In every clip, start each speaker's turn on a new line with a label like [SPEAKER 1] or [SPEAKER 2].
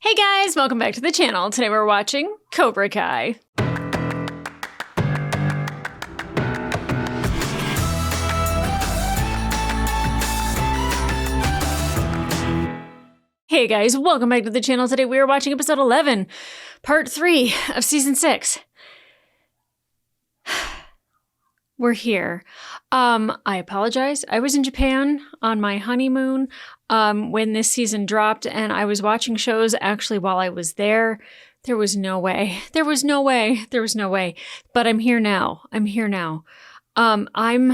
[SPEAKER 1] Hey guys, welcome back to the channel. Today we're watching Cobra Kai. Hey guys, welcome back to the channel. Today we are watching episode 11, part 3 of season 6. We're here. I apologize. I was in Japan on my honeymoon when this season dropped, and I was watching shows actually while I was there. There was no way. There was no way. There was no way. But I'm here now. I'm here now. I'm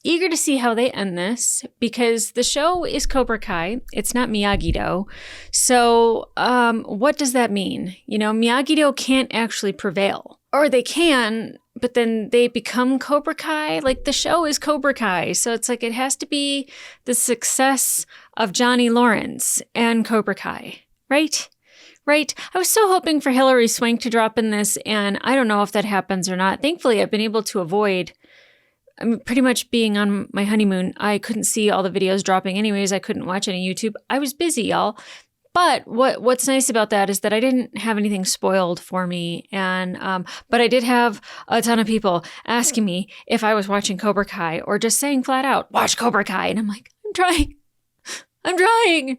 [SPEAKER 1] eager to see how they end this because the show is Cobra Kai. It's not Miyagi-Do. So what does that mean? You know, Miyagi-Do can't actually prevail. Or they can, but then they become Cobra Kai. Like, the show is Cobra Kai. So it's like it has to be the success of Johnny Lawrence and Cobra Kai, right? Right? I was so hoping for Hilary Swank to drop in this, and I don't know if that happens or not. Thankfully, I've been able to avoid pretty much being on my honeymoon. I couldn't see all the videos dropping anyways. I couldn't watch any YouTube. I was busy, y'all. But what's nice about that is that I didn't have anything spoiled for me. And but I did have a ton of people asking me if I was watching Cobra Kai or just saying flat out, watch Cobra Kai. And I'm like, I'm trying. I'm trying.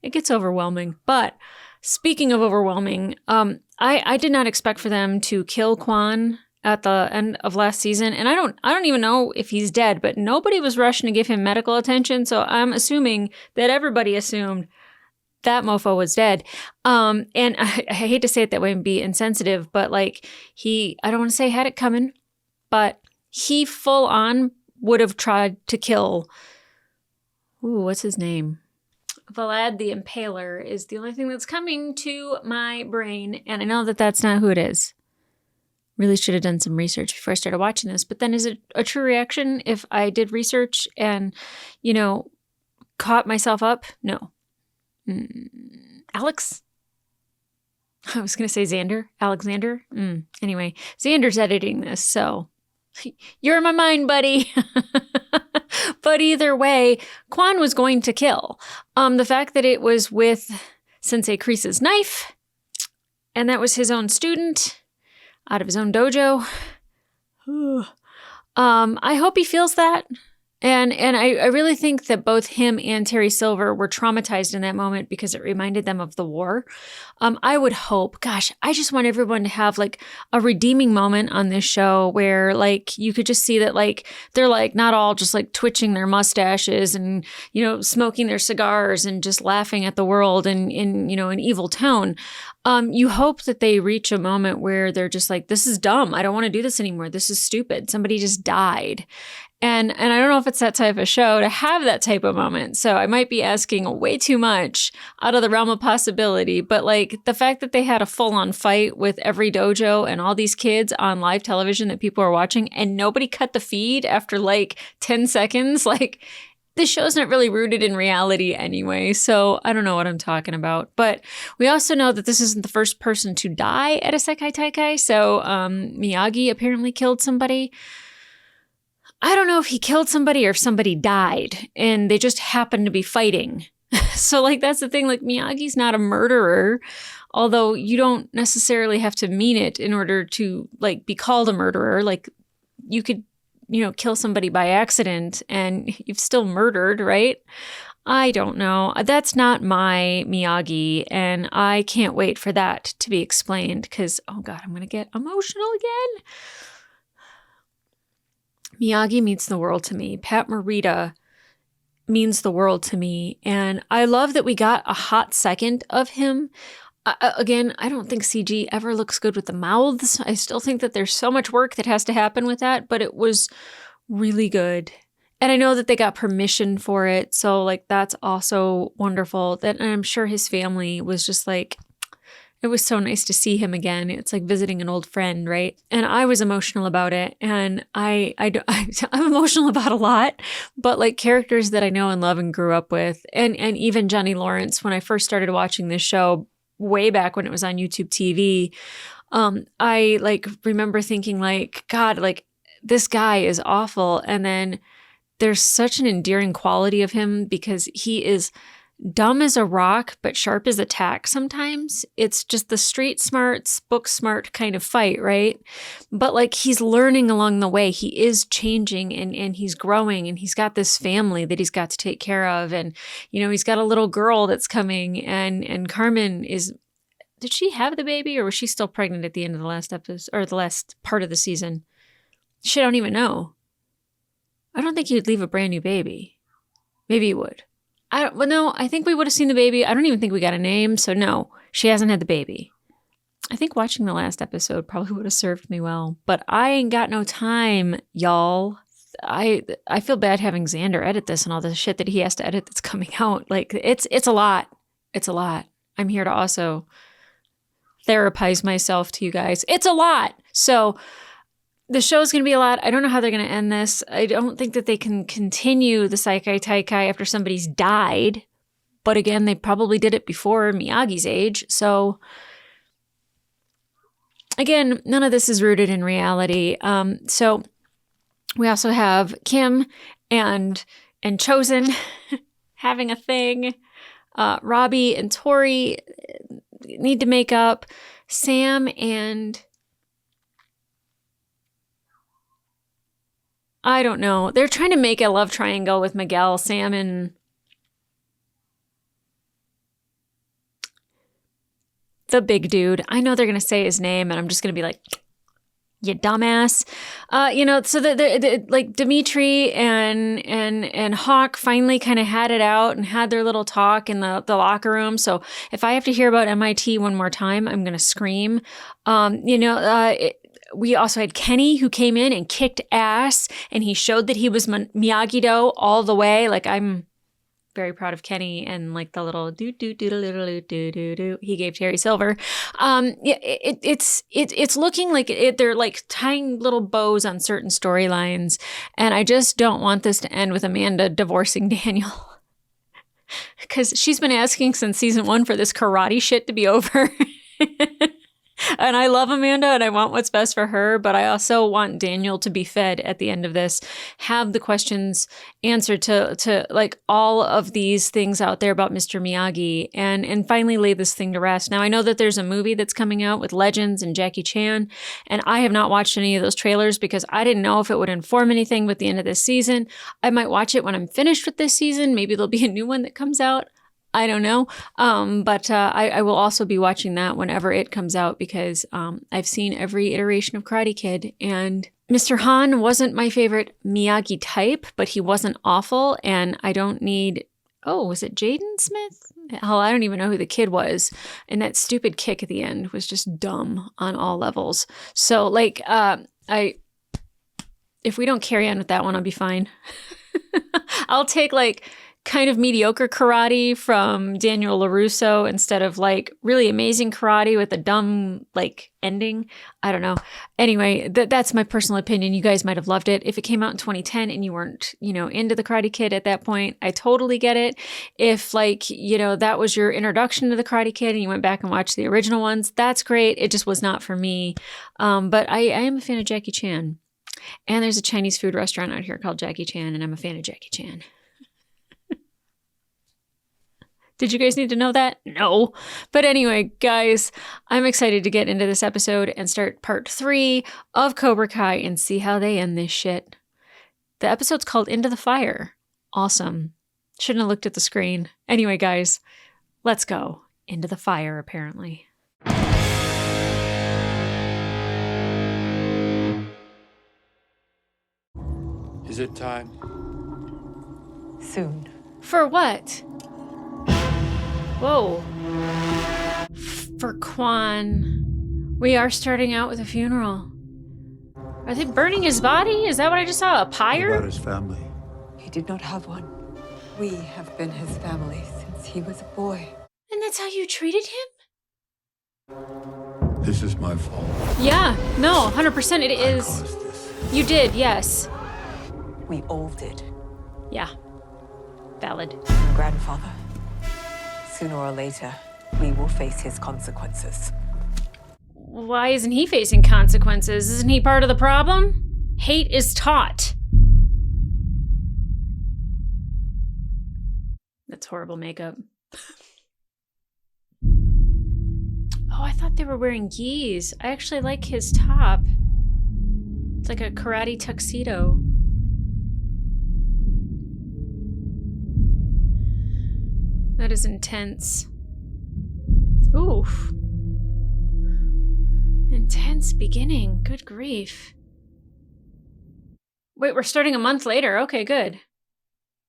[SPEAKER 1] It gets overwhelming. But speaking of overwhelming, I did not expect for them to kill Quan at the end of last season. And I don't even know if he's dead, but nobody was rushing to give him medical attention. So I'm assuming that everybody assumed that mofo was dead. And I hate to say it that way and be insensitive, but like I don't want to say had it coming, but he full on would have tried to kill, what's his name? Vlad the Impaler is the only thing that's coming to my brain. And I know that that's not who it is. Really should have done some research before I started watching this. But then is it a true reaction if I did research and, you know, caught myself up? No. Alex? I was going to say Xander. Alexander? Anyway, Xander's editing this, so you're in my mind, buddy. But either way, Quan was going to kill. The fact that it was with Sensei Kreese's knife, and that was his own student out of his own dojo. I hope he feels that. And I really think that both him and Terry Silver were traumatized in that moment because it reminded them of the war. I would hope, gosh, I just want everyone to have like a redeeming moment on this show where like you could just see that like they're like not all just like twitching their mustaches and, you know, smoking their cigars and just laughing at the world and in, you know, an evil tone. You hope that they reach a moment where they're just like, this is dumb. I don't want to do this anymore. This is stupid. Somebody just died. And I don't know if it's that type of show to have that type of moment. So I might be asking way too much out of the realm of possibility. But like the fact that they had a full-on fight with every dojo and all these kids on live television that people are watching and nobody cut the feed after like 10 seconds, like this show's not really rooted in reality anyway. So I don't know what I'm talking about. But we also know that this isn't the first person to die at a Sekai Taikai. So Miyagi apparently killed somebody. I don't know if he killed somebody or if somebody died and they just happened to be fighting. So like, that's the thing, like Miyagi's not a murderer, although you don't necessarily have to mean it in order to like be called a murderer. Like you could, you know, kill somebody by accident and you've still murdered, right? I don't know. That's not my Miyagi, and I can't wait for that to be explained because, oh God, I'm going to get emotional again. Miyagi means the world to me. Pat Morita means the world to me. And I love that we got a hot second of him. Again, I don't think CG ever looks good with the mouths. I still think that there's so much work that has to happen with that, but it was really good. And I know that they got permission for it. So like, that's also wonderful. And I'm sure his family was just like, it was so nice to see him again. It's like visiting an old friend, right? And I was emotional about it. And I'm emotional about a lot, but like characters that I know and love and grew up with. And even Johnny Lawrence, when I first started watching this show way back when it was on YouTube TV, I like remember thinking like, God, like this guy is awful. And then there's such an endearing quality of him because he is dumb as a rock, but sharp as a tack sometimes. It's just the street smarts, book smart kind of fight, right? But like he's learning along the way. He is changing and he's growing and he's got this family that he's got to take care of. And, you know, he's got a little girl that's coming and Carmen is, did she have the baby or was she still pregnant at the end of the last episode or the last part of the season? Shit, I don't even know. I don't think he would leave a brand new baby. Maybe he would. No, I think we would have seen the baby. I don't even think we got a name. So no, she hasn't had the baby. I think watching the last episode probably would have served me well, but I ain't got no time, y'all. I feel bad having Xander edit this and all the shit that he has to edit that's coming out. Like it's a lot. It's a lot. I'm here to also therapize myself to you guys. It's a lot. So the show's going to be a lot. I don't know how they're going to end this. I don't think that they can continue the Seikai Taikai after somebody's died. But again, they probably did it before Miyagi's age. So again, none of this is rooted in reality. So we also have Kim and Chosen having a thing. Robbie and Tori need to make up. Sam and I don't know. They're trying to make a love triangle with Miguel, Sam, and the big dude. I know they're going to say his name, and I'm just going to be like, you dumbass. You know, so like Dimitri and Hawk finally kind of had it out and had their little talk in the locker room. So if I have to hear about MIT one more time, I'm going to scream. We also had Kenny who came in and kicked ass and he showed that he was Miyagi-Do all the way. Like I'm very proud of Kenny and like the little do he gave Terry Silver. It's looking like they're like tying little bows on certain storylines. And I just don't want this to end with Amanda divorcing Daniel. Because she's been asking since season 1 for this karate shit to be over. And I love Amanda and I want what's best for her, but I also want Daniel to be fed at the end of this, have the questions answered to like all of these things out there about Mr. Miyagi and finally lay this thing to rest. Now, I know that there's a movie that's coming out with Legends and Jackie Chan, and I have not watched any of those trailers because I didn't know if it would inform anything with the end of this season. I might watch it when I'm finished with this season. Maybe there'll be a new one that comes out. I don't know. But I will also be watching that whenever it comes out because I've seen every iteration of Karate Kid. And Mr. Han wasn't my favorite Miyagi type, but he wasn't awful. And I don't need, was it Jaden Smith? Hell, I don't even know who the kid was. And that stupid kick at the end was just dumb on all levels. So like, if we don't carry on with that one, I'll be fine. I'll take like kind of mediocre karate from Daniel LaRusso instead of like really amazing karate with a dumb like ending. I don't know. Anyway, that's my personal opinion. You guys might have loved it. If it came out in 2010 and you weren't, into the Karate Kid at that point, I totally get it. If like, that was your introduction to the Karate Kid and you went back and watched the original ones, that's great. It just was not for me. But I am a fan of Jackie Chan. And there's a Chinese food restaurant out here called Jackie Chan, and I'm a fan of Jackie Chan. Did you guys need to know that? No. But anyway, guys, I'm excited to get into this episode and start part 3 of Cobra Kai and see how they end this shit. The episode's called Into the Fire. Awesome. Shouldn't have looked at the screen. Anyway, guys, let's go. Into the fire, apparently.
[SPEAKER 2] Is it time?
[SPEAKER 3] Soon.
[SPEAKER 1] For what? Whoa. For Quan. We are starting out with a funeral. Are they burning his body? Is that what I just saw? A pyre?
[SPEAKER 2] What about his family?
[SPEAKER 3] He did not have one. We have been his family since he was a boy.
[SPEAKER 1] And that's how you treated him?
[SPEAKER 2] This is my fault.
[SPEAKER 1] Yeah, no, 100% it is.
[SPEAKER 2] I caused this.
[SPEAKER 1] You did, yes.
[SPEAKER 3] We all did.
[SPEAKER 1] Yeah. Valid.
[SPEAKER 3] Grandfather. Sooner or later, we will face his consequences.
[SPEAKER 1] Why isn't he facing consequences? Isn't he part of the problem? Hate is taught. That's horrible makeup. Oh, I thought they were wearing gis. I actually like his top. It's like a karate tuxedo. That is intense. Oof. Intense beginning. Good grief. Wait, we're starting a month later. Okay, good.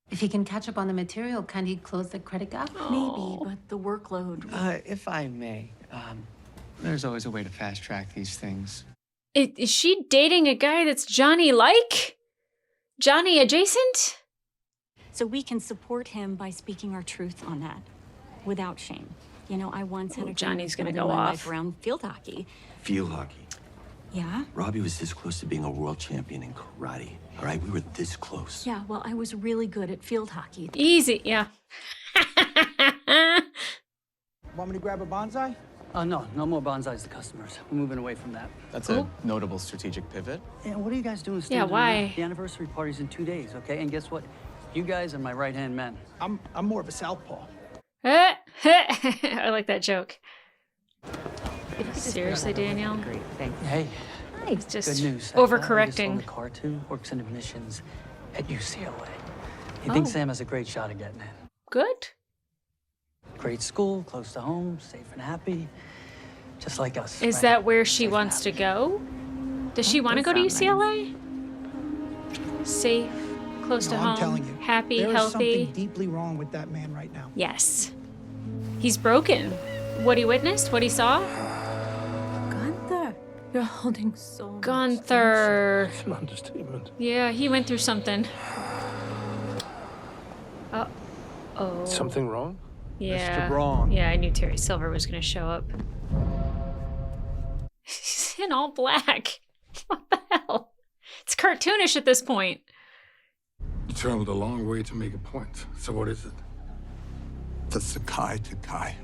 [SPEAKER 4] If he can catch up on the material, can he close the credit gap?
[SPEAKER 1] Oh.
[SPEAKER 5] Maybe, but the workload.
[SPEAKER 6] If I may, there's always a way to fast track these things.
[SPEAKER 1] Is she dating a guy that's Johnny-like? Johnny adjacent?
[SPEAKER 5] So we can support him by speaking our truth on that, without shame. You know, I once had a
[SPEAKER 1] Johnny's gonna
[SPEAKER 5] building
[SPEAKER 1] go
[SPEAKER 5] my
[SPEAKER 1] off.
[SPEAKER 5] life around field hockey.
[SPEAKER 7] Field hockey.
[SPEAKER 5] Yeah?
[SPEAKER 7] Robbie was this close to being a world champion in karate. All right, we were this close.
[SPEAKER 5] Yeah, well, I was really good at field hockey.
[SPEAKER 1] Easy, yeah.
[SPEAKER 8] Want me to grab a bonsai?
[SPEAKER 9] No more bonsais to customers. We're moving away from that.
[SPEAKER 6] That's a notable strategic pivot.
[SPEAKER 9] Yeah, what are you guys doing?
[SPEAKER 1] Yeah, why?
[SPEAKER 9] The anniversary party's in 2 days, okay? And guess what? You guys are my right-hand men.
[SPEAKER 8] I'm more of a southpaw.
[SPEAKER 1] I like that joke. Seriously, Daniel?
[SPEAKER 9] Great, thank you. Hey,
[SPEAKER 1] He's just
[SPEAKER 9] good news.
[SPEAKER 1] overcorrecting.
[SPEAKER 9] The car too works in admissions at UCLA. You think
[SPEAKER 1] Oh.
[SPEAKER 9] Sam has a great shot at getting in?
[SPEAKER 1] Good.
[SPEAKER 9] Great school, close to home, safe and happy, just like us.
[SPEAKER 1] Is
[SPEAKER 9] right?
[SPEAKER 1] that where she
[SPEAKER 9] Safe and
[SPEAKER 1] wants to
[SPEAKER 9] happy.
[SPEAKER 1] go? Does she want to go to UCLA? Safe, close to
[SPEAKER 8] No,
[SPEAKER 1] home,
[SPEAKER 8] I'm telling you,
[SPEAKER 1] happy,
[SPEAKER 8] there is
[SPEAKER 1] healthy.
[SPEAKER 8] something deeply wrong with that man right now.
[SPEAKER 1] Yes. He's broken. What he witnessed, what he saw?
[SPEAKER 5] Gunther, you're holding so much
[SPEAKER 1] Gunther.
[SPEAKER 2] It's an understatement.
[SPEAKER 1] Yeah, he went through something. Oh.
[SPEAKER 2] Something wrong?
[SPEAKER 1] Yeah.
[SPEAKER 2] Mr. Braun.
[SPEAKER 1] Yeah, I knew Terry Silver was going to show up. He's in all black. What the hell? It's cartoonish at this point.
[SPEAKER 2] You traveled a long way to make a point. So what is it?
[SPEAKER 10] The Sakai to Kai.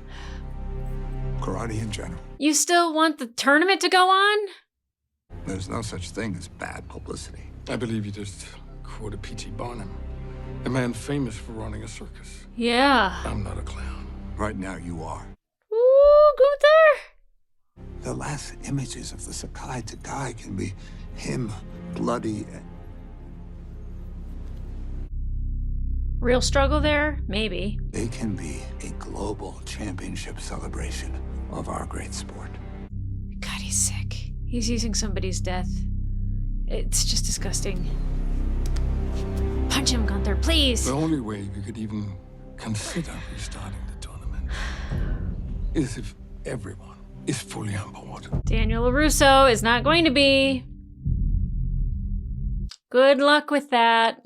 [SPEAKER 10] Karate in general.
[SPEAKER 1] You still want the tournament to go on?
[SPEAKER 10] There's no such thing as bad publicity.
[SPEAKER 2] I believe you just quoted P.T. Barnum, a man famous for running a circus.
[SPEAKER 1] Yeah.
[SPEAKER 2] I'm not a clown.
[SPEAKER 10] Right now you are.
[SPEAKER 1] Ooh, Gunther.
[SPEAKER 10] The last images of the Sakai to Kai can be him bloody.
[SPEAKER 1] Real struggle there? Maybe.
[SPEAKER 10] They can be a global championship celebration of our great sport.
[SPEAKER 1] God, he's sick. He's using somebody's death. It's just disgusting. Punch him, Gunther, please.
[SPEAKER 2] The only way we could even consider restarting the tournament is if everyone is fully on board.
[SPEAKER 1] Daniel LaRusso is not going to be. Good luck with that.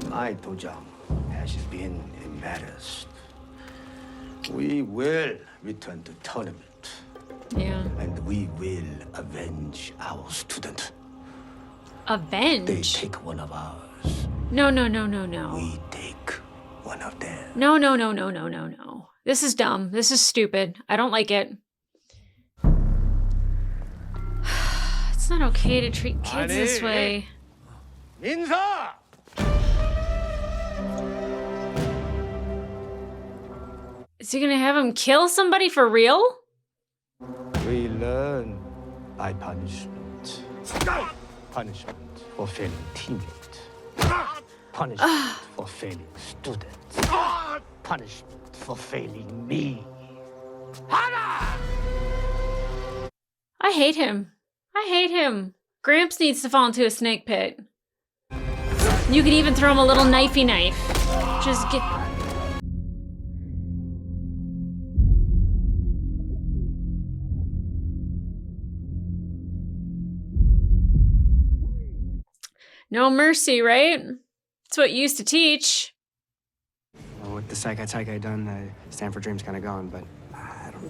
[SPEAKER 7] My Dojang has been embarrassed. We will return to tournament,
[SPEAKER 1] Yeah.
[SPEAKER 7] and we will avenge our student. They
[SPEAKER 1] Avenge.
[SPEAKER 7] take one of ours.
[SPEAKER 1] No, no, no, no, no.
[SPEAKER 7] We take one of them.
[SPEAKER 1] No, no, no, no, no, no, no. This is dumb. This is stupid. I don't like it. It's not okay to treat kids this way.
[SPEAKER 7] Minza!
[SPEAKER 1] Is he gonna have him kill somebody for real?
[SPEAKER 7] We learn by punishment. Punishment for failing teammate. Punishment for failing students. Punishment for failing me.
[SPEAKER 1] I hate him. I hate him. Gramps needs to fall into a snake pit. You could even throw him a little knifey knife. Just get... No mercy, right? That's what you used to teach.
[SPEAKER 6] Well, with the Sakai done, Stanford dream's kind of gone, but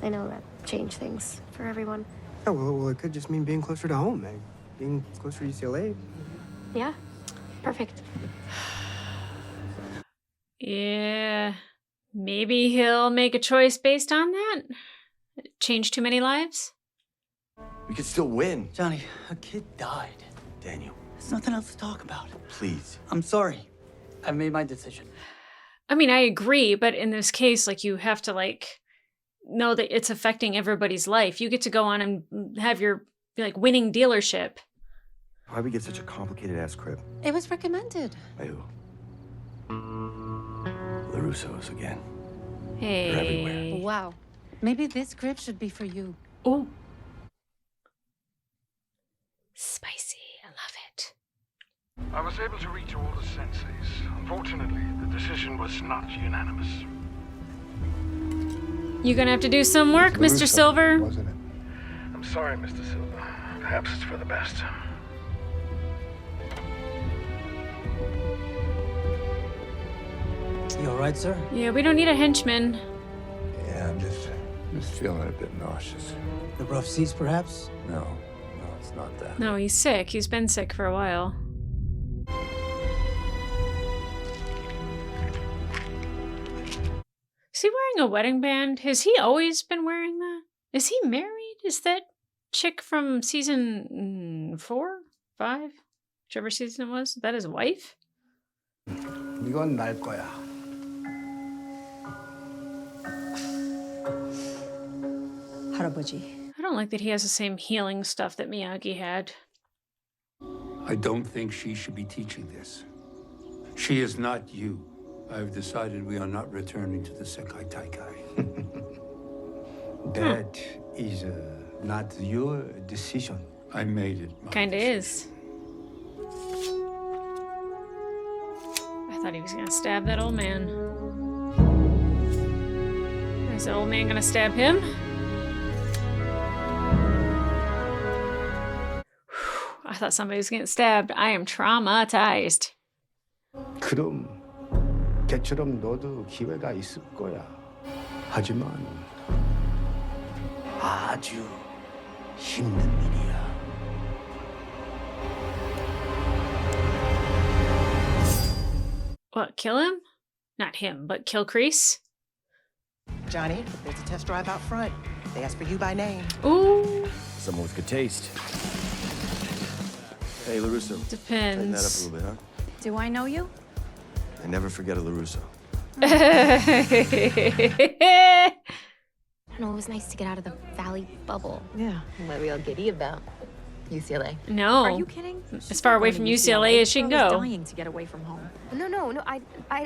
[SPEAKER 11] I know that changed things for everyone.
[SPEAKER 6] oh, well, it could just mean being closer to home, man. Being closer to UCLA.
[SPEAKER 11] Yeah, perfect.
[SPEAKER 1] Yeah, maybe he'll make a choice based on that. Change too many lives?
[SPEAKER 7] We could still win.
[SPEAKER 9] Johnny, a kid died.
[SPEAKER 7] Daniel,
[SPEAKER 9] There's nothing else to talk about.
[SPEAKER 7] please.
[SPEAKER 9] I'm sorry. I've made my decision.
[SPEAKER 1] I mean, I agree, but in this case, like, you have to, like, know that it's affecting everybody's life. You get to go on and have your, like, winning dealership.
[SPEAKER 12] Why'd we get such a complicated ass crib?
[SPEAKER 4] It was recommended.
[SPEAKER 12] By who? The Russos again.
[SPEAKER 1] Hey.
[SPEAKER 12] They're everywhere.
[SPEAKER 4] Wow. Maybe this crib should be for you.
[SPEAKER 1] Oh. Spicy. I love it.
[SPEAKER 13] I was able to reach all the senseis. Unfortunately, the decision was not unanimous.
[SPEAKER 1] You're gonna have to do some work, Mr. Silver.
[SPEAKER 2] Wasn't it?
[SPEAKER 13] I'm sorry, Mr. Silver. Perhaps it's for the best.
[SPEAKER 9] You all right, sir?
[SPEAKER 1] Yeah, we don't need a henchman.
[SPEAKER 2] Yeah, I'm just feeling a bit nauseous.
[SPEAKER 9] The rough seas, perhaps?
[SPEAKER 2] No, it's not that.
[SPEAKER 1] No, he's sick. He's been sick for a while. Is he wearing a wedding band? Has he always been wearing that? Is he married? Is that chick from season 4? 5? Whichever season it was? Is that his wife?
[SPEAKER 7] 이건 날 거야.
[SPEAKER 3] 할아버지.
[SPEAKER 1] I don't like that he has the same healing stuff that Miyagi had.
[SPEAKER 10] I don't think she should be teaching this. She is not you. I've decided we are not returning to the Sekai Taikai.
[SPEAKER 7] That is not your decision.
[SPEAKER 10] I made it.
[SPEAKER 1] Kinda is. I thought he was gonna stab that old man. Is that old man gonna stab him? I thought somebody was getting stabbed. I am traumatized.
[SPEAKER 7] 그럼 걔처럼 너도 기회가 있을 거야. 하지만 아주 힘든 일이야.
[SPEAKER 1] What, kill him? Not him, but kill Kreese?
[SPEAKER 14] Johnny, there's a test drive out front. They asked for you by name.
[SPEAKER 1] Ooh.
[SPEAKER 12] Someone with good taste. Hey, LaRusso. Tighten that up a
[SPEAKER 1] Depends.
[SPEAKER 12] little bit, huh?
[SPEAKER 5] Do I know you?
[SPEAKER 12] I never forget a LaRusso.
[SPEAKER 11] I don't know, it was nice to get out of the valley bubble.
[SPEAKER 3] Yeah, what are we all giddy about? UCLA.
[SPEAKER 1] No.
[SPEAKER 5] Are you kidding?
[SPEAKER 1] As far away from UCLA as she can
[SPEAKER 5] I was
[SPEAKER 1] go.
[SPEAKER 5] dying to get away from home.
[SPEAKER 11] No, I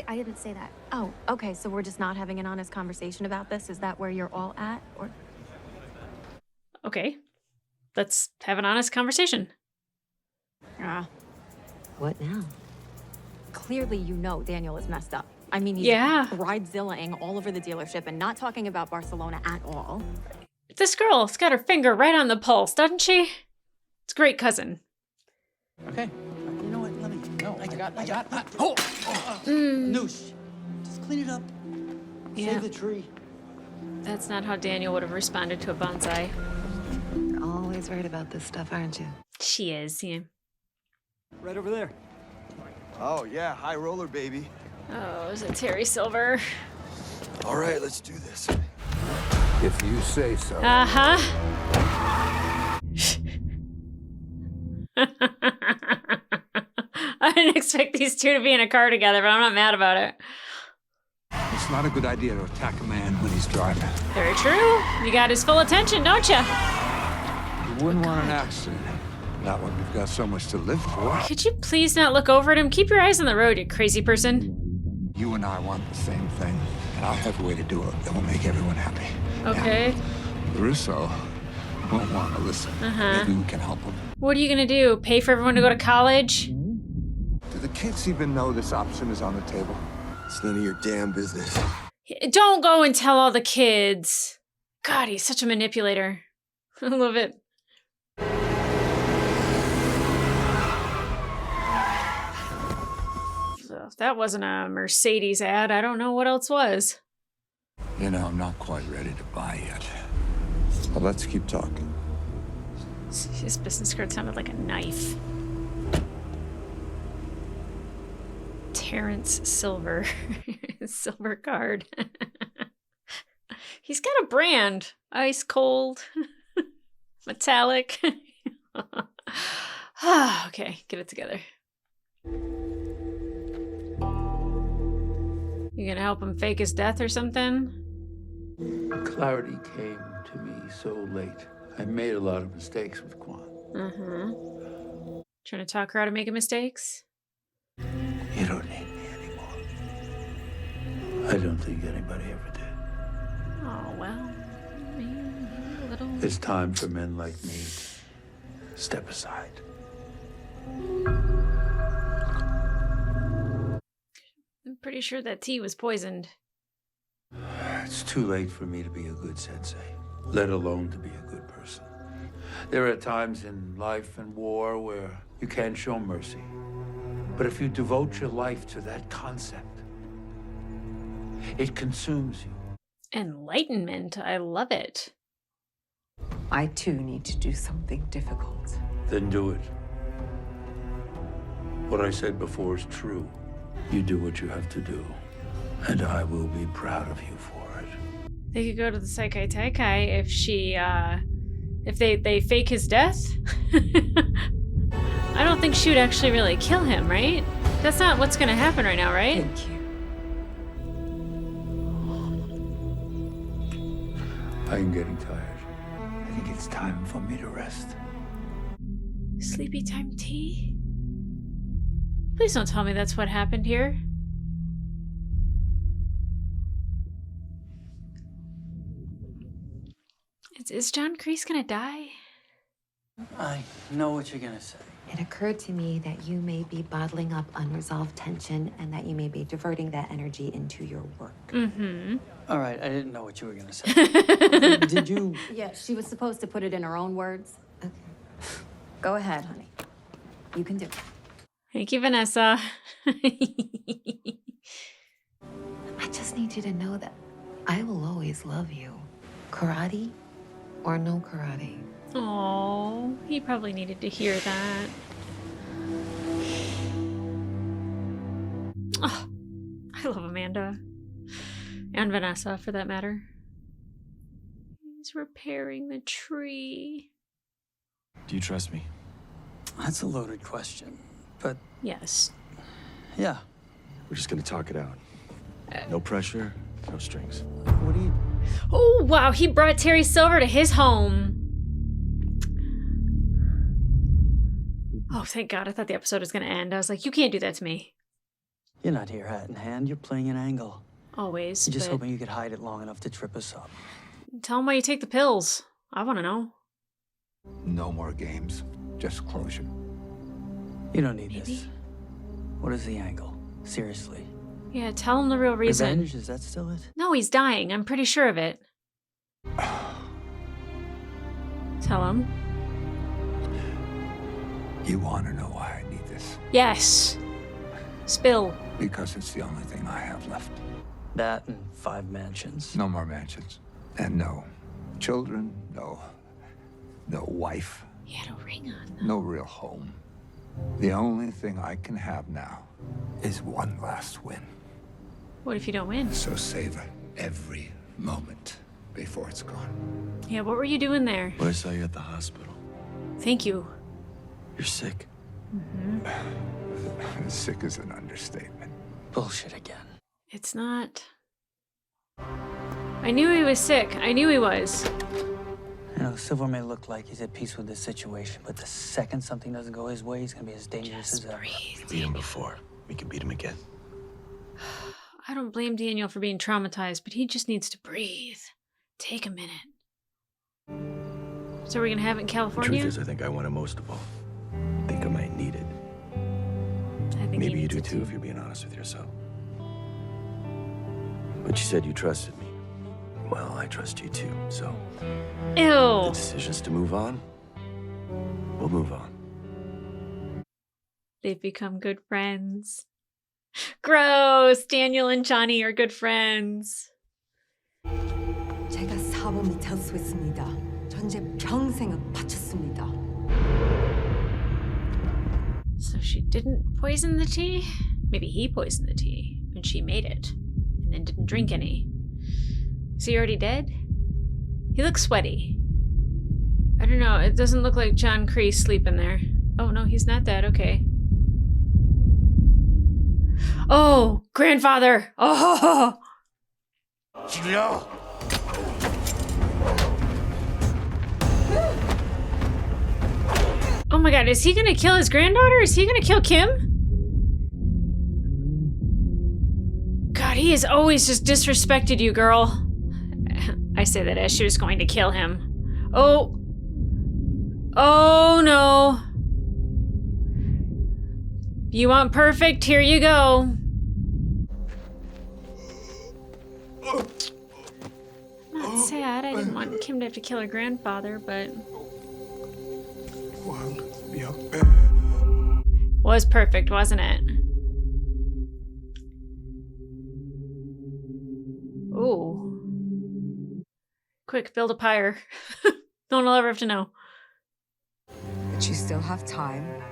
[SPEAKER 11] didn't say that. Oh, okay, so we're just not having an honest conversation about this? Is that where you're all at? Or
[SPEAKER 1] Okay. Let's have an honest conversation.
[SPEAKER 3] What now?
[SPEAKER 5] Clearly you know Daniel is messed up. I mean, he's
[SPEAKER 1] Yeah.
[SPEAKER 5] bridezilla-ing all over the dealership and not talking about Barcelona at all.
[SPEAKER 1] This girl's got her finger right on the pulse, doesn't she? It's a great cousin.
[SPEAKER 9] Okay. You know what? Let me. No, I got. Oh! Noosh. Just clean it up.
[SPEAKER 1] Yeah.
[SPEAKER 9] Save the tree.
[SPEAKER 1] That's not how Daniel would have responded to a bonsai.
[SPEAKER 3] You're always worried about this stuff, aren't you?
[SPEAKER 1] She is, yeah.
[SPEAKER 9] Right over there.
[SPEAKER 12] Oh, yeah, high roller, baby.
[SPEAKER 1] Oh, is it Terry Silver?
[SPEAKER 12] All right, let's do this.
[SPEAKER 2] If you say so.
[SPEAKER 1] Uh-huh. I didn't expect these two to be in a car together, but I'm not mad about it.
[SPEAKER 2] It's not a good idea to attack a man when he's driving.
[SPEAKER 1] Very true. You got his full attention, don't you?
[SPEAKER 2] You wouldn't want an accident. Not when we've got so much to live for.
[SPEAKER 1] Could you please not look over at him? Keep your eyes on the road, you crazy person.
[SPEAKER 2] You and I want the same thing, and I'll have a way to do it that will make everyone happy.
[SPEAKER 1] Okay.
[SPEAKER 2] Now, Russo won't want to listen.
[SPEAKER 1] Uh-huh.
[SPEAKER 2] Maybe we can help him.
[SPEAKER 1] What are you gonna do? Pay for everyone to go to college?
[SPEAKER 2] Do the kids even know this option is on the table?
[SPEAKER 12] It's none of your damn business.
[SPEAKER 1] Don't go and tell all the kids. God, he's such a manipulator. I love it. So if that wasn't a Mercedes ad, I don't know what else was.
[SPEAKER 2] You know, I'm not quite ready to buy yet. But let's keep talking.
[SPEAKER 1] His business card sounded like a knife. Terrence Silver. Silver card. He's got a brand. Ice cold. Metallic. Okay, get it together. You gonna help him fake his death or something?
[SPEAKER 10] Clarity came to me so late. I made a lot of mistakes with Quan.
[SPEAKER 1] Trying to talk her out of making mistakes?
[SPEAKER 7] You don't need me anymore.
[SPEAKER 10] I don't think anybody ever did.
[SPEAKER 1] Oh, well. Maybe a little.
[SPEAKER 10] It's time for men like me to step aside.
[SPEAKER 1] I'm pretty sure that tea was poisoned.
[SPEAKER 10] It's too late for me to be a good sensei, let alone to be a good person. There are times in life and war where you can't show mercy. But if you devote your life to that concept, it consumes you.
[SPEAKER 1] Enlightenment. I love it.
[SPEAKER 3] I too need to do something difficult.
[SPEAKER 10] Then do it. What I said before is true. You do what you have to do, and I will be proud of you for it.
[SPEAKER 1] They could go to the Seikai Taikai if she, if they fake his death. I don't think she would actually really kill him, right? That's not what's gonna happen right now, right?
[SPEAKER 3] Thank you.
[SPEAKER 10] I'm getting tired. I think it's time for me to rest.
[SPEAKER 1] Sleepy time tea? Please don't tell me that's what happened here. Is John Kreese gonna die?
[SPEAKER 6] I know what you're gonna say.
[SPEAKER 4] It occurred to me that you may be bottling up unresolved tension and that you may be diverting that energy into your work.
[SPEAKER 6] All right, I didn't know what you were gonna say. Did you?
[SPEAKER 11] Yeah, she was supposed to put it in her own words. Okay. Go ahead, honey. You can do it.
[SPEAKER 1] Thank you, Vanessa.
[SPEAKER 4] I just need you to know that I will always love you. Karate or no karate.
[SPEAKER 1] Oh, he probably needed to hear that. Oh, I love Amanda. And Vanessa, for that matter. He's repairing the tree.
[SPEAKER 12] Do you trust me?
[SPEAKER 6] That's a loaded question, but
[SPEAKER 1] Yes.
[SPEAKER 6] yeah.
[SPEAKER 12] We're just gonna talk it out. No pressure, no strings.
[SPEAKER 6] What do you?
[SPEAKER 1] Oh, wow, he brought Terry Silver to his home. Oh, thank God. I thought the episode was going to end. I was like, you can't do that to me.
[SPEAKER 6] You're not here hat in hand. You're playing an angle.
[SPEAKER 1] Always.
[SPEAKER 6] You're just
[SPEAKER 1] but
[SPEAKER 6] hoping you could hide it long enough to trip us up.
[SPEAKER 1] tell him why you take the pills. I want to know.
[SPEAKER 2] No more games, just closure.
[SPEAKER 6] You don't need this. What is the angle? Seriously.
[SPEAKER 1] Yeah, tell him the real reason.
[SPEAKER 6] Revenge? Is that still it?
[SPEAKER 1] No, he's dying. I'm pretty sure of it. Tell him.
[SPEAKER 2] You want to know why I need this?
[SPEAKER 1] Yes. Spill.
[SPEAKER 2] Because it's the only thing I have left.
[SPEAKER 6] That and 5 mansions.
[SPEAKER 2] No more mansions. And no children, no wife.
[SPEAKER 1] He had a ring on.
[SPEAKER 2] No real home. The only thing I can have now is one last win.
[SPEAKER 1] What if you don't win?
[SPEAKER 2] So savor every moment before it's gone.
[SPEAKER 1] Yeah, what were you doing there?
[SPEAKER 12] When I saw you at the hospital.
[SPEAKER 1] Thank you.
[SPEAKER 12] You're sick.
[SPEAKER 2] Sick is an understatement.
[SPEAKER 6] Bullshit again.
[SPEAKER 1] It's not. I knew he was sick. I knew he was.
[SPEAKER 6] You know, Silver may look like he's at peace with this situation, but the second something doesn't go his way, he's gonna be as dangerous as ever.
[SPEAKER 12] We beat him before. We can beat him again.
[SPEAKER 1] I don't blame Daniel for being traumatized, but he just needs to breathe. Take a minute. So we're gonna have it in California?
[SPEAKER 12] Truth is, I think I want it most of all. I think I might need it.
[SPEAKER 1] I think
[SPEAKER 12] Maybe
[SPEAKER 1] he
[SPEAKER 12] you do
[SPEAKER 1] needs it
[SPEAKER 12] too, if you're being honest with yourself. But you said you trusted me. Well, I trust you too, so...
[SPEAKER 1] Ew.
[SPEAKER 12] The decision's to move on. We'll move on.
[SPEAKER 1] They've become good friends. Gross! Daniel and Johnny are good friends.
[SPEAKER 3] 제가 사범이 될 수 있습니다. 전제 평생을 바쳤습니다.
[SPEAKER 1] So she didn't poison the tea? Maybe he poisoned the tea, and she made it, and then didn't drink any. Is he already dead? He looks sweaty. I don't know, it doesn't look like John Kreese sleeping there. Oh no, he's not dead, okay. Oh, grandfather. Oh.
[SPEAKER 7] No.
[SPEAKER 1] Oh my god, is he gonna kill his granddaughter? Is he gonna kill Kim? God, he has always just disrespected you, girl. I say that as she was going to kill him. Oh. Oh no. You want perfect? Here you go. Not sad. I didn't want Kim to have to kill her grandfather, but... Was perfect, wasn't it? Ooh. Quick, build a pyre. No one will ever have to know.
[SPEAKER 3] But you still have time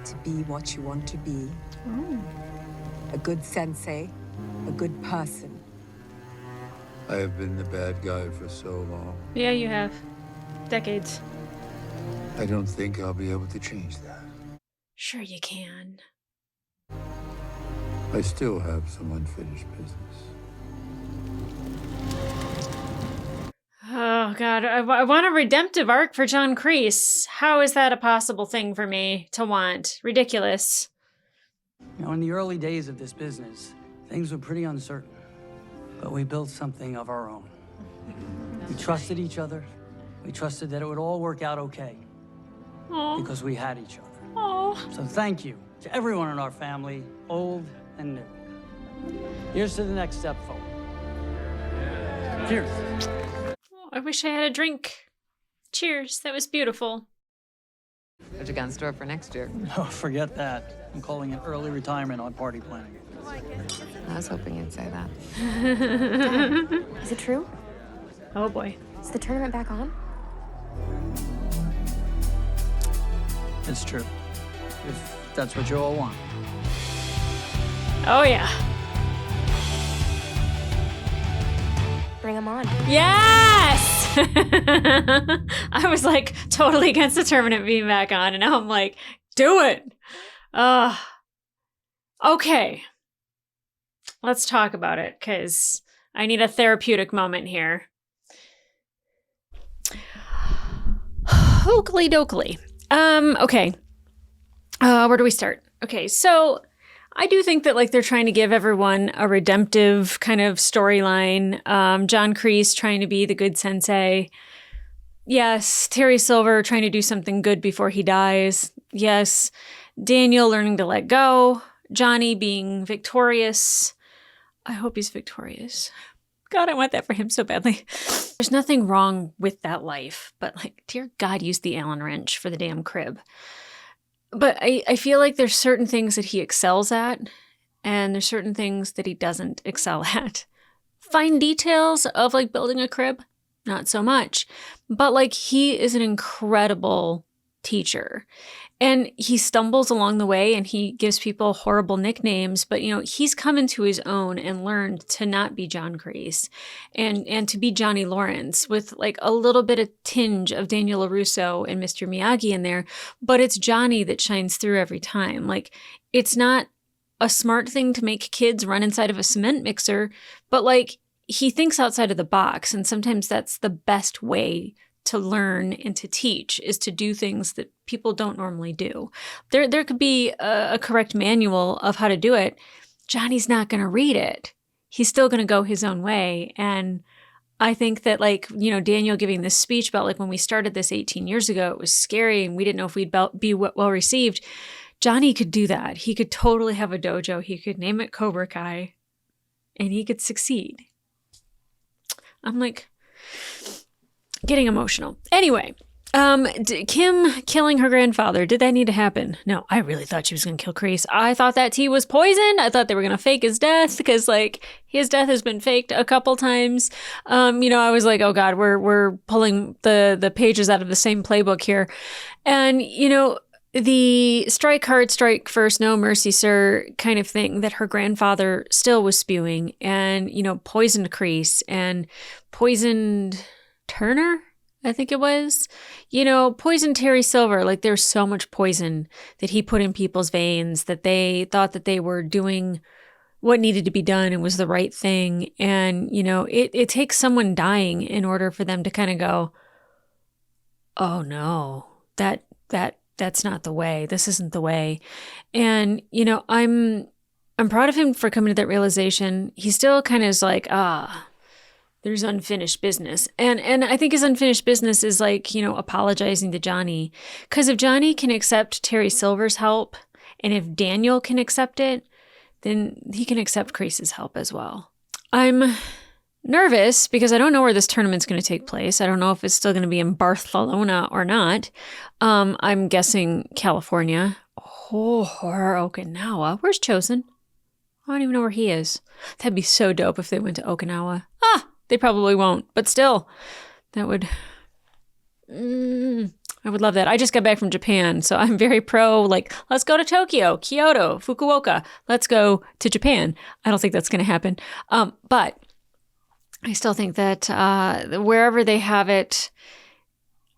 [SPEAKER 3] to be what you want to be.
[SPEAKER 1] Ooh.
[SPEAKER 3] A good sensei, a good person.
[SPEAKER 10] I have been the bad guy for so long.
[SPEAKER 1] Yeah, you have. Decades.
[SPEAKER 10] I don't think I'll be able to change that.
[SPEAKER 1] Sure you can.
[SPEAKER 10] I still have some unfinished business.
[SPEAKER 1] Oh, God. I want a redemptive arc for John Kreese. How is that a possible thing for me to want? Ridiculous.
[SPEAKER 6] You know, in the early days of this business, things were pretty uncertain. But we built something of our own. We trusted each other. We trusted that it would all work out okay.
[SPEAKER 1] Aww.
[SPEAKER 6] Because we had each other.
[SPEAKER 1] Aww.
[SPEAKER 6] So thank you to everyone in our family, old and new. Here's to the next step forward. Cheers.
[SPEAKER 1] Oh, I wish I had a drink. Cheers. That was beautiful.
[SPEAKER 4] What you got in store for next year?
[SPEAKER 6] Oh, forget that. I'm calling it early retirement on party planning.
[SPEAKER 4] I was hoping you'd say that.
[SPEAKER 11] Is it true?
[SPEAKER 1] Oh boy.
[SPEAKER 11] Is the tournament back on?
[SPEAKER 6] It's true. If that's what you all want.
[SPEAKER 1] Oh yeah.
[SPEAKER 11] Bring them on.
[SPEAKER 1] Yes! I was like totally against the tournament being back on, and now I'm like, do it. Okay. Let's talk about it, because I need a therapeutic moment here. Oakley dokley. Okay. Where do we start? Okay, so I do think that like they're trying to give everyone a redemptive kind of storyline. John Kreese trying to be the good sensei. Yes, Terry Silver trying to do something good before he dies. Yes, Daniel learning to let go. Johnny being victorious. I hope he's victorious. God, I want that for him so badly. There's nothing wrong with that life, but like, dear God, use the Allen wrench for the damn crib. But I feel like there's certain things that he excels at, and there's certain things that he doesn't excel at. Fine details of like building a crib, not so much. But like, he is an incredible teacher. And he stumbles along the way and he gives people horrible nicknames, but you know, he's come into his own and learned to not be John Kreese and to be Johnny Lawrence with like a little bit of tinge of Daniel LaRusso and Mr. Miyagi in there, but it's Johnny that shines through every time. Like, it's not a smart thing to make kids run inside of a cement mixer, but like, he thinks outside of the box, and sometimes that's the best way to learn and to teach, is to do things that people don't normally do. There could be a correct manual of how to do it. Johnny's not going to read it. He's still going to go his own way. And I think that, like, you know, Daniel giving this speech about like when we started this 18 years ago, it was scary and we didn't know if we'd be well received. Johnny could do that. He could totally have a dojo. He could name it Cobra Kai and he could succeed. I'm like getting emotional. Anyway, Kim killing her grandfather, did that need to happen? No, I really thought she was going to kill Kreese. I thought that tea was poisoned. I thought they were going to fake his death because like his death has been faked a couple times. You know, I was like, oh God, we're pulling the pages out of the same playbook here. And, you know, the strike hard, strike first, no mercy, sir kind of thing that her grandfather still was spewing, and, you know, poisoned Kreese and poisoned Turner. I think it was, poison Terry Silver. Like there's so much poison that he put in people's veins that they thought that they were doing what needed to be done and was the right thing. And, it takes someone dying in order for them to kind of go, oh no, that's not the way. This isn't the way. And, I'm proud of him for coming to that realization. He still kind of is like, there's unfinished business. And I think his unfinished business is like, apologizing to Johnny. Because if Johnny can accept Terry Silver's help, and if Daniel can accept it, then he can accept Grace's help as well. I'm nervous because I don't know where this tournament's going to take place. I don't know if it's still going to be in Barcelona or not. I'm guessing California. Or Okinawa. Where's Chosen? I don't even know where he is. That'd be so dope if they went to Okinawa. They probably won't, but still, that would, I would love that. I just got back from Japan, so I'm very pro, like, let's go to Tokyo, Kyoto, Fukuoka. Let's go to Japan. I don't think that's going to happen. But I still think that wherever they have it,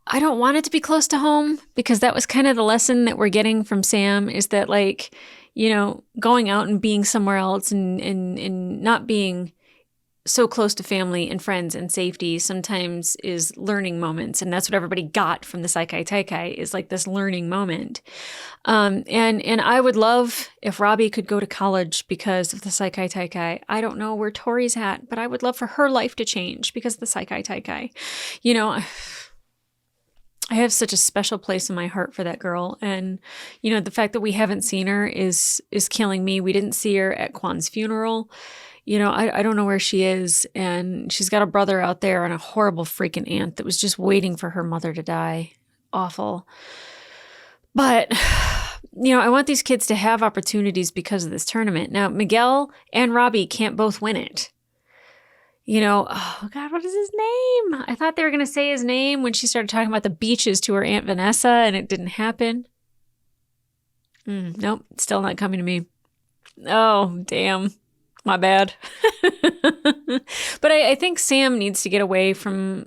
[SPEAKER 1] I don't want it to be close to home, because that was kind of the lesson that we're getting from Sam, is that, like, going out and being somewhere else and not being so close to family and friends and safety sometimes is learning moments. And that's what everybody got from the Saikai Taikai, is like this learning moment. And I would love if Robbie could go to college because of the Saikai Taikai. I don't know where Tori's at, but I would love for her life to change because of the Saikai Taikai. I have such a special place in my heart for that girl. And, the fact that we haven't seen her is killing me. We didn't see her at Kwan's funeral. I don't know where she is. And she's got a brother out there and a horrible freaking aunt that was just waiting for her mother to die. Awful. But, I want these kids to have opportunities because of this tournament. Now, Miguel and Robbie can't both win it. Oh God, what is his name? I thought they were going to say his name when she started talking about the beaches to her Aunt Vanessa, and it didn't happen. Nope, still not coming to me. Oh, damn. My bad. But I think Sam needs to get away from,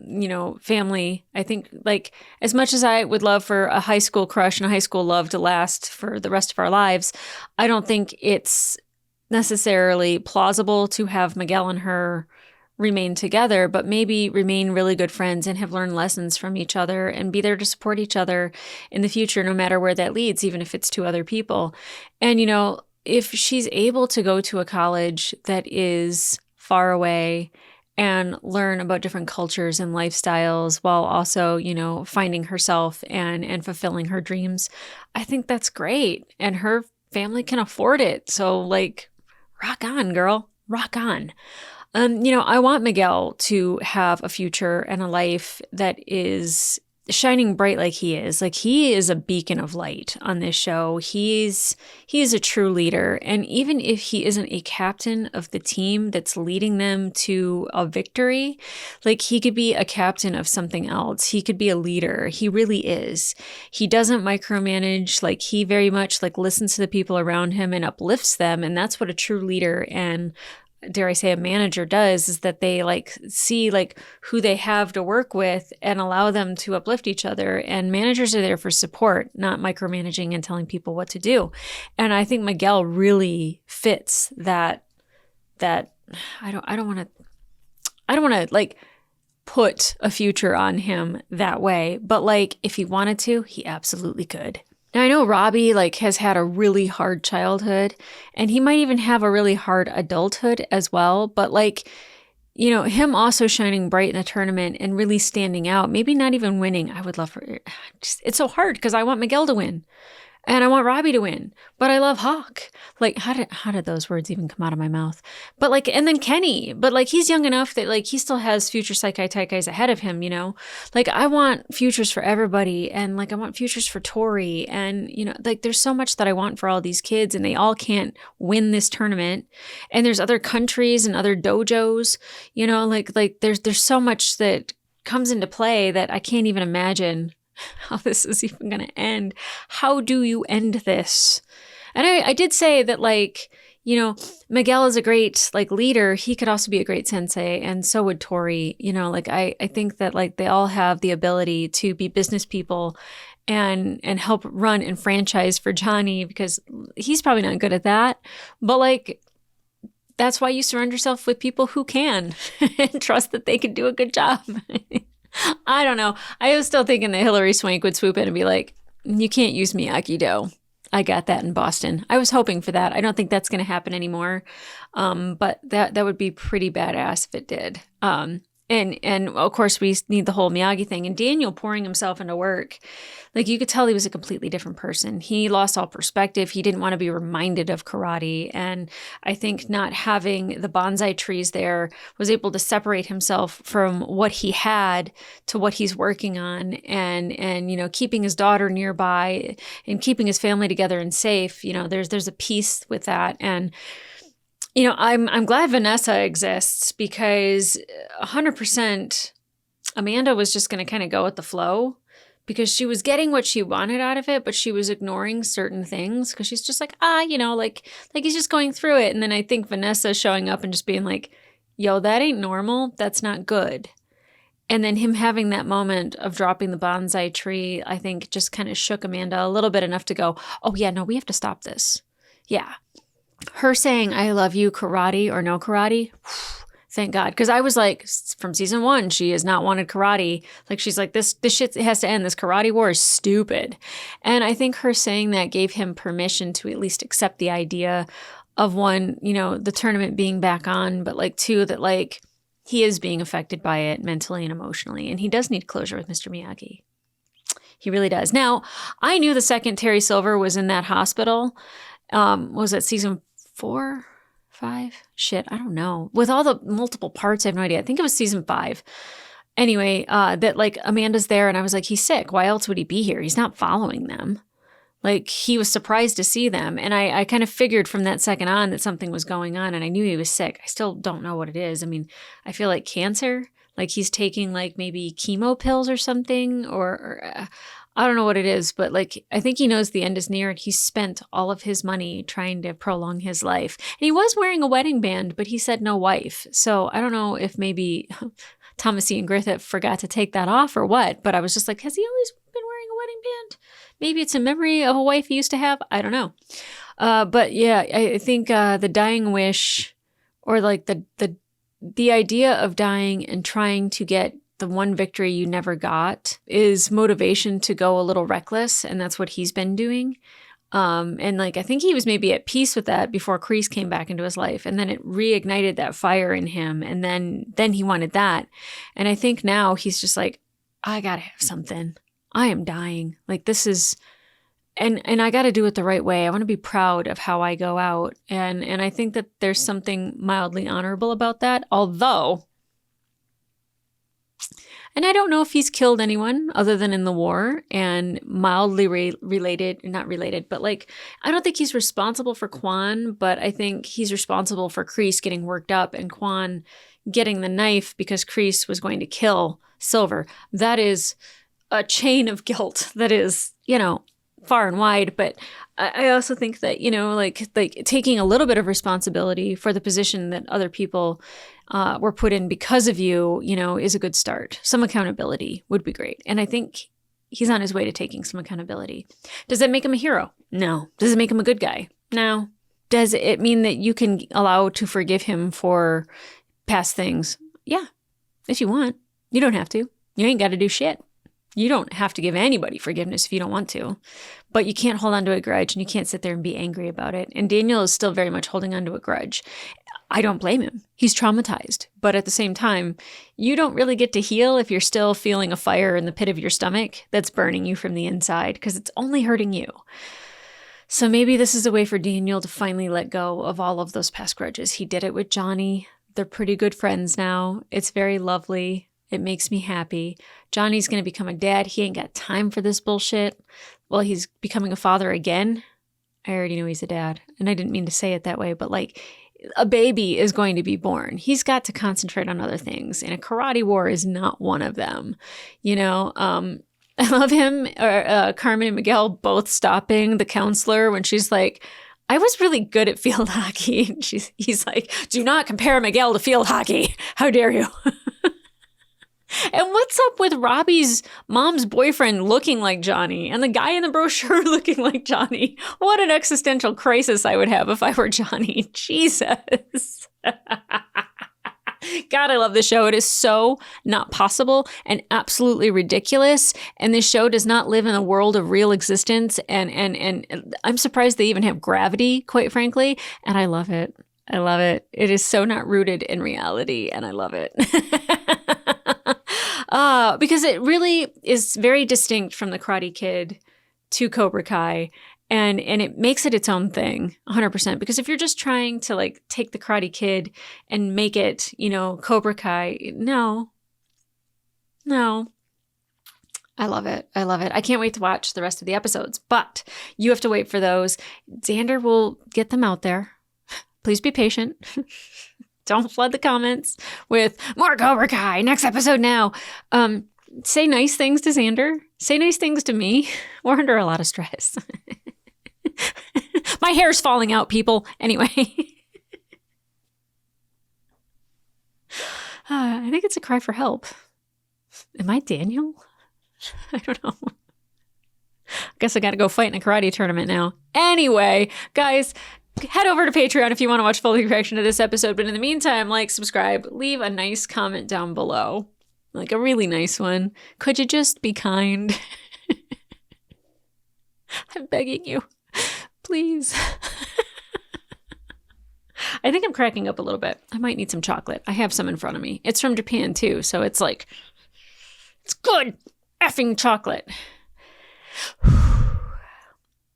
[SPEAKER 1] family. I think, like, as much as I would love for a high school crush and a high school love to last for the rest of our lives, I don't think it's necessarily plausible to have Miguel and her remain together, but maybe remain really good friends and have learned lessons from each other and be there to support each other in the future, no matter where that leads, even if it's to other people. And, if she's able to go to a college that is far away and learn about different cultures and lifestyles while also, finding herself and fulfilling her dreams, I think that's great. And her family can afford it. So, like, rock on, girl, rock on. I want Miguel to have a future and a life that is shining bright like he is. Like, he is a beacon of light on this show. He is a true leader. And even if he isn't a captain of the team that's leading them to a victory, like, he could be a captain of something else. He could be a leader. He really is. He doesn't micromanage. Like, he very much, like, listens to the people around him and uplifts them. And that's what a true leader and, dare I say, a manager does, is that they, like, see, like, who they have to work with and allow them to uplift each other. And managers are there for support, not micromanaging and telling people what to do. And I think Miguel really fits that I don't want to like put a future on him that way, but, like, if he wanted to, he absolutely could. Now, I know Robbie, like, has had a really hard childhood, and he might even have a really hard adulthood as well. But, like, him also shining bright in the tournament and really standing out, maybe not even winning. I would love for it. It's so hard because I want Miguel to win. And I want Robbie to win, but I love Hawk. Like, how did those words even come out of my mouth? But, like, and then Kenny, but, like, he's young enough that, like, he still has future Saikai Taikais ahead of him, Like, I want futures for everybody, and, like, I want futures for Tori, and, like, there's so much that I want for all these kids, and they all can't win this tournament. And there's other countries and other dojos, like there's so much that comes into play that I can't even imagine how this is even going to end. How do you end this? And I did say that, like, you know, Miguel is a great like leader. He could also be a great sensei, and so would Tori. You know, like I think that like they all have the ability to be business people and help run and franchise for Johnny, because he's probably not good at that. But like, that's why you surround yourself with people who can and trust that they can do a good job. I don't know. I was still thinking that Hilary Swank would swoop in and be like, you can't use Miyagi Do. I got that in Boston. I was hoping for that. I don't think that's going to happen anymore. But that would be pretty badass if it did. And of course we need the whole Miyagi thing, and Daniel pouring himself into work. Like you could tell he was a completely different person. He lost all perspective. He didn't want to be reminded of karate. And I think not having the bonsai trees there was able to separate himself from what he had to what he's working on, and you know, keeping his daughter nearby and keeping his family together and safe. You know, there's a peace with that. And you know, I'm glad Vanessa exists, because 100% Amanda was just going to kind of go with the flow, because she was getting what she wanted out of it, but she was ignoring certain things because she's just like, you know, like he's just going through it. And then I think Vanessa showing up and just being like, yo, that ain't normal. That's not good. And then him having that moment of dropping the bonsai tree, I think just kind of shook Amanda a little bit enough to go, oh yeah, no, we have to stop this. Yeah. Her saying, I love you, karate or no karate, thank God. Because I was like, from season 1, she has not wanted karate. Like, she's like, this shit has to end. This karate war is stupid. And I think her saying that gave him permission to at least accept the idea of, one, you know, the tournament being back on, but like, two, that like he is being affected by it mentally and emotionally. And he does need closure with Mr. Miyagi. He really does. Now, I knew the second Terry Silver was in that hospital. Was it season 4, 5? Shit, I don't know. With all the multiple parts, I have no idea. I think it was season 5. Anyway, that like Amanda's there, and I was like, he's sick. Why else would he be here? He's not following them. Like, he was surprised to see them. And I kind of figured from that second on that something was going on, and I knew he was sick. I still don't know what it is. I mean, I feel like cancer, like he's taking like maybe chemo pills or something, or I don't know what it is, but like, I think he knows the end is near, and he spent all of his money trying to prolong his life. And he was wearing a wedding band, but he said no wife. So I don't know if maybe Thomas Ian Griffith forgot to take that off or what, but I was just like, has he always been wearing a wedding band? Maybe it's a memory of a wife he used to have. I don't know. But yeah, I think the dying wish, or like the idea of dying and trying to get the one victory you never got, is motivation to go a little reckless. And that's what he's been doing. And like, I think he was maybe at peace with that before Kreese came back into his life. And then it reignited that fire in him. And then he wanted that. And I think now he's just like, I gotta have something. I am dying. Like, this is, and I got to do it the right way. I want to be proud of how I go out. And I think that there's something mildly honorable about that. Although, and I don't know if he's killed anyone other than in the war, and mildly related, not related, but like, I don't think he's responsible for Quan, but I think he's responsible for Kreese getting worked up and Quan getting the knife because Kreese was going to kill Silver. That is a chain of guilt that is, you know, far and wide. But I also think that, you know, like taking a little bit of responsibility for the position that other people were put in because of you, you know, is a good start. Some accountability would be great. And I think he's on his way to taking some accountability. Does that make him a hero? No. Does it make him a good guy? No. Does it mean that you can allow to forgive him for past things? Yeah. If you want. You don't have to. You ain't got to do shit. You don't have to give anybody forgiveness if you don't want to, but you can't hold on to a grudge, and you can't sit there and be angry about it. And Daniel is still very much holding on to a grudge. I don't blame him. He's traumatized. But at the same time, you don't really get to heal if you're still feeling a fire in the pit of your stomach that's burning you from the inside, because it's only hurting you. So maybe this is a way for Daniel to finally let go of all of those past grudges. He did it with Johnny. They're pretty good friends now. It's very lovely. It makes me happy. Johnny's going to become a dad. He ain't got time for this bullshit. Well, he's becoming a father again. I already know he's a dad. And I didn't mean to say it that way, but like, a baby is going to be born. He's got to concentrate on other things. And a karate war is not one of them. You know, I love him, or Carmen and Miguel both stopping the counselor when she's like, I was really good at field hockey. And he's like, do not compare Miguel to field hockey. How dare you? And what's up with Robbie's mom's boyfriend looking like Johnny and the guy in the brochure looking like Johnny? What an existential crisis I would have if I were Johnny. Jesus. God, I love this show. It is so not possible and absolutely ridiculous. And this show does not live in a world of real existence. And I'm surprised they even have gravity, quite frankly. And I love it. I love it. It is so not rooted in reality. And I love it. Because it really is very distinct from the Karate Kid to Cobra Kai. And it makes it its own thing, 100%. Because if you're just trying to like take the Karate Kid and make it, you know, Cobra Kai, no. I love it. I love it. I can't wait to watch the rest of the episodes, but you have to wait for those. Xander will get them out there. Please be patient. Don't flood the comments with more Cobra Kai, next episode now. Say nice things to Xander. Say nice things to me. We're under a lot of stress. My hair's falling out, people. Anyway. I think it's a cry for help. Am I Daniel? I don't know. I guess I got to go fight in a karate tournament now. Anyway, guys, head over to Patreon if you want to watch full reaction to this episode. But in the meantime, like, subscribe, leave a nice comment down below. Like a really nice one. Could you just be kind? I'm begging you. Please. I think I'm cracking up a little bit. I might need some chocolate. I have some in front of me. It's from Japan too, so it's like, it's good effing chocolate.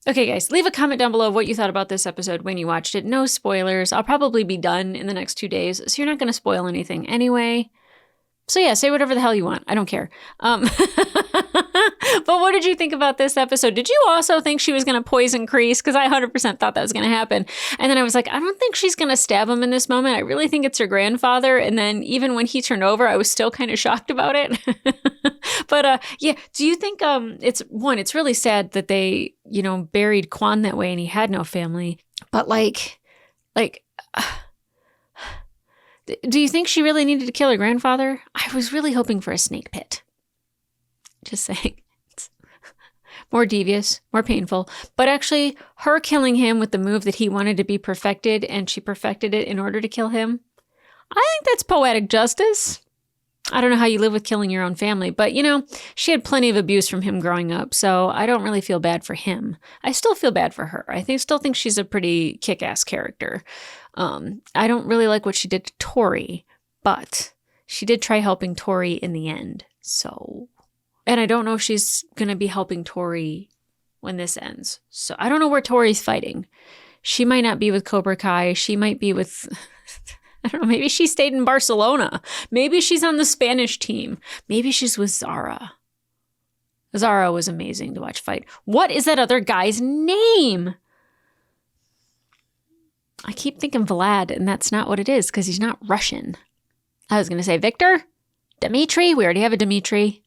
[SPEAKER 1] Okay, guys, leave a comment down below of what you thought about this episode when you watched it. No spoilers. I'll probably be done in the next 2 days, so you're not going to spoil anything anyway. So yeah, say whatever the hell you want. I don't care. But what did you think about this episode? Did you also think she was going to poison Kreese? Because I 100% thought that was going to happen. And then I was like, I don't think she's going to stab him in this moment. I really think it's her grandfather. And then even when he turned over, I was still kind of shocked about it. But yeah, do you think it's really sad that they, you know, buried Quan that way and he had no family. But like, do you think she really needed to kill her grandfather? I was really hoping for a snake pit. Just saying. It's more devious, more painful. But actually, her killing him with the move that he wanted to be perfected, and she perfected it in order to kill him, I think that's poetic justice. I don't know how you live with killing your own family, but, you know, she had plenty of abuse from him growing up, so I don't really feel bad for him. I still feel bad for her. Still think she's a pretty kick-ass character. I don't really like what she did to Tori, but she did try helping Tori in the end, so... And I don't know if she's going to be helping Tori when this ends. So I don't know where Tori's fighting. She might not be with Cobra Kai. She might be with... I don't know, maybe she stayed in Barcelona. Maybe she's on the Spanish team. Maybe she's with Zara. Zara was amazing to watch fight. What is that other guy's name? I keep thinking Vlad, and that's not what it is, because he's not Russian. I was going to say Victor? Dmitri? We already have a Dmitri.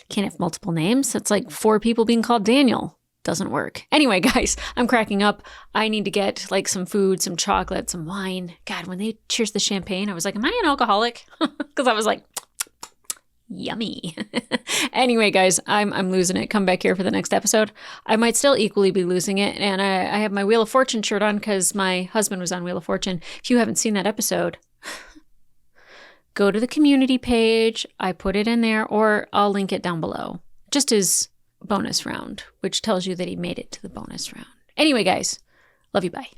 [SPEAKER 1] Can't have multiple names. That's like 4 people being called Daniel. Doesn't work. Anyway, guys, I'm cracking up. I need to get like some food, some chocolate, some wine. God, when they cheers the champagne, I was like, am I an alcoholic? Because I was like, yummy. Anyway, guys, I'm losing it. Come back here for the next episode. I might still equally be losing it. And I have my Wheel of Fortune shirt on because my husband was on Wheel of Fortune. If you haven't seen that episode, go to the community page. I put it in there, or I'll link it down below. Just as bonus round, which tells you that he made it to the bonus round. Anyway, guys, love you. Bye.